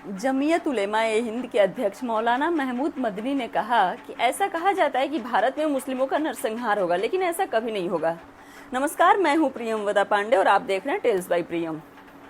जमीयत उलेमा-ए-हिंद के अध्यक्ष मौलाना महमूद मदनी ने कहा कि ऐसा कहा जाता है कि भारत में मुस्लिमों का नरसंहार होगा, लेकिन ऐसा कभी नहीं होगा। नमस्कार, मैं हूं प्रियम वदा पांडे और आप देख रहे हैं टेल्स बाय प्रियम।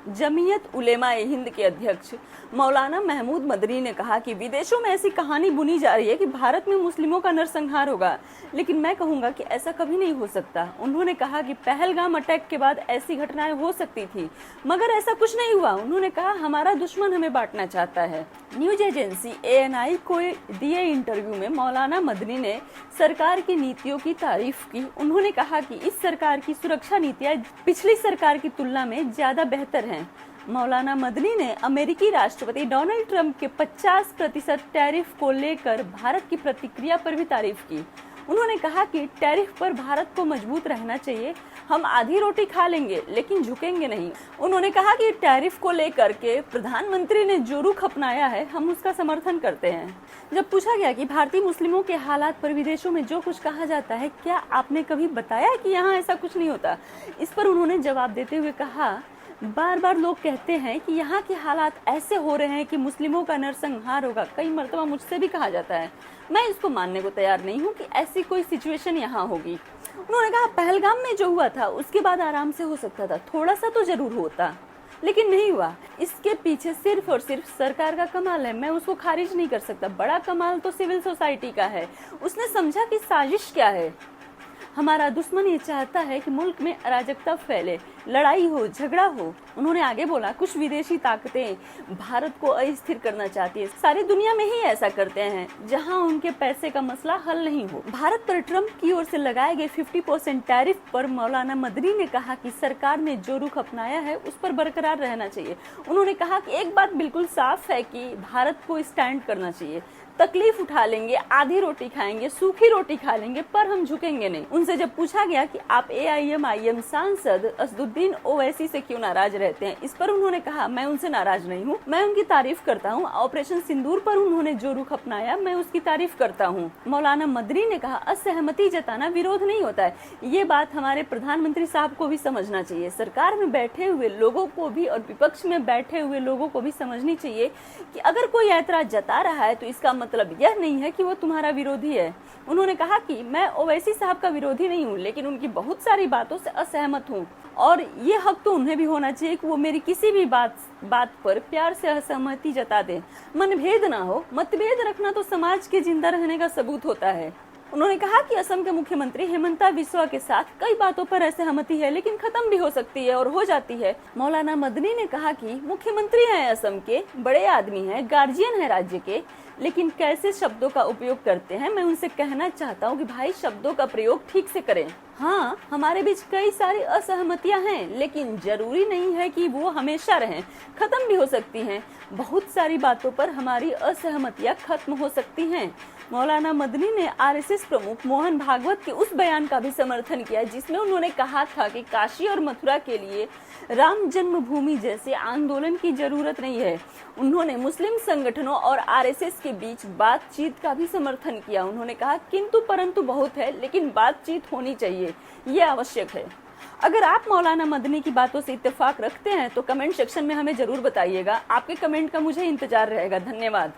जमीयत उलेमा-ए-हिंद के अध्यक्ष मौलाना महमूद मदनी ने कहा कि विदेशों में ऐसी कहानी बुनी जा रही है कि भारत में मुस्लिमों का नरसंहार होगा, लेकिन मैं कहूंगा कि ऐसा कभी नहीं हो सकता। उन्होंने कहा कि पहलगाम अटैक के बाद ऐसी घटनाएं हो सकती थी, मगर ऐसा कुछ नहीं हुआ। उन्होंने कहा हमारा दुश्मन हमें बांटना चाहता है। न्यूज एजेंसी ANI को दिए इंटरव्यू में मौलाना मदनी ने सरकार की नीतियों की तारीफ की। उन्होंने कहा कि इस सरकार की सुरक्षा नीतियां पिछली सरकार की तुलना में ज्यादा बेहतर हैं। मौलाना मदनी ने अमेरिकी राष्ट्रपति डोनाल्ड ट्रंप के 50% टैरिफ को लेकर भारत की प्रतिक्रिया पर भी तारीफ की। उन्होंने कहा कि टैरिफ पर भारत को मजबूत रहना चाहिए। हम आधी रोटी खा लेंगे लेकिन झुकेंगे नहीं। उन्होंने कहा कि टैरिफ को लेकर के प्रधानमंत्री ने जो रुख अपनाया है, हम उसका समर्थन करते हैं। जब पूछा गया कि भारतीय मुस्लिमों के हालात पर विदेशों में जो कुछ कहा जाता है, क्या आपने कभी बताया कि यहाँ ऐसा कुछ नहीं होता, इस पर उन्होंने जवाब देते हुए कहा, बार बार लोग कहते हैं कि यहाँ के हालात ऐसे हो रहे हैं कि मुस्लिमों का नरसंहार होगा। कई मर्तबा मुझसे भी कहा जाता है। मैं इसको मानने को तैयार नहीं हूँ कि ऐसी कोई सिचुएशन यहाँ होगी। उन्होंने कहा पहलगाम में जो हुआ था उसके बाद आराम से हो सकता था, थोड़ा सा तो जरूर होता, लेकिन नहीं हुआ। इसके पीछे सिर्फ और सिर्फ सरकार का कमाल है, मैं उसको खारिज नहीं कर सकता। बड़ा कमाल तो सिविल सोसाइटी का है। उसने समझा कि साजिश क्या है। हमारा दुश्मन ये चाहता है कि मुल्क में अराजकता फैले, लड़ाई हो, झगड़ा हो। उन्होंने आगे बोला, कुछ विदेशी ताकतें भारत को अस्थिर करना चाहती है। सारी दुनिया में ही ऐसा करते हैं जहां उनके पैसे का मसला हल नहीं हो। भारत पर ट्रंप की ओर से लगाए गए 50% टैरिफ पर मौलाना मदनी ने कहा कि सरकार ने जो रुख अपनाया है उस पर बरकरार रहना चाहिए। उन्होंने कहा कि एक बात बिल्कुल साफ है कि भारत को स्टैंड करना चाहिए। तकलीफ उठा लेंगे, आधी रोटी खाएंगे, सूखी रोटी खा लेंगे, पर हम झुकेंगे नहीं। उनसे जब पूछा गया कि आप AIM सांसद असदुद्दीन ओवैसी से क्यों नाराज रहते हैं, इस पर उन्होंने कहा मैं उनसे नाराज नहीं हूँ, मैं उनकी तारीफ करता हूँ। ऑपरेशन सिंदूर पर उन्होंने जो रुख अपनाया, मैं उसकी तारीफ करता हूँ। मौलाना मदनी ने कहा असहमति जताना विरोध नहीं होता है। ये बात हमारे प्रधानमंत्री साहब को भी समझना चाहिए। सरकार में बैठे हुए लोगों को भी और विपक्ष में बैठे हुए लोगों को भी समझनी चाहिए कि अगर कोई ऐतराज जता रहा है तो इसका मतलब यह नहीं है कि वो तुम्हारा विरोधी है। उन्होंने कहा कि मैं ओवैसी साहब का विरोधी नहीं हूँ, लेकिन उनकी बहुत सारी बातों से असहमत हूँ और ये हक तो उन्हें भी होना चाहिए कि वो मेरी किसी भी बात पर प्यार से असहमति जता दें। मनभेद ना हो, मतभेद रखना तो समाज के जिंदा रहने का सबूत होता है। उन्होंने कहा कि असम के मुख्यमंत्री हेमंता बिस्वा के साथ कई बातों पर असहमति है, लेकिन खत्म भी हो सकती है और हो जाती है। मौलाना मदनी ने कहा कि मुख्यमंत्री हैं असम के, बड़े आदमी हैं, गार्जियन हैं राज्य के, लेकिन कैसे शब्दों का उपयोग करते हैं, मैं उनसे कहना चाहता हूं कि भाई शब्दों का प्रयोग ठीक से करें। हाँ, हमारे बीच कई सारी असहमतियां हैं, लेकिन जरूरी नहीं है कि वो हमेशा रहें, खत्म भी हो सकती हैं। बहुत सारी बातों पर हमारी असहमतियां खत्म हो सकती हैं। मौलाना मदनी ने RSS प्रमुख मोहन भागवत के उस बयान का भी समर्थन किया जिसमें उन्होंने कहा था कि काशी और मथुरा के लिए राम जन्मभूमि जैसे आंदोलन की जरूरत नहीं है। उन्होंने मुस्लिम संगठनों और RSS के बीच बातचीत का भी समर्थन किया। उन्होंने कहा किंतु परंतु बहुत है, लेकिन बातचीत होनी चाहिए, ये आवश्यक है। अगर आप मौलाना मदनी की बातों से इत्तेफाक रखते हैं तो कमेंट सेक्शन में हमें जरूर बताइएगा। आपके कमेंट का मुझे इंतजार रहेगा। धन्यवाद।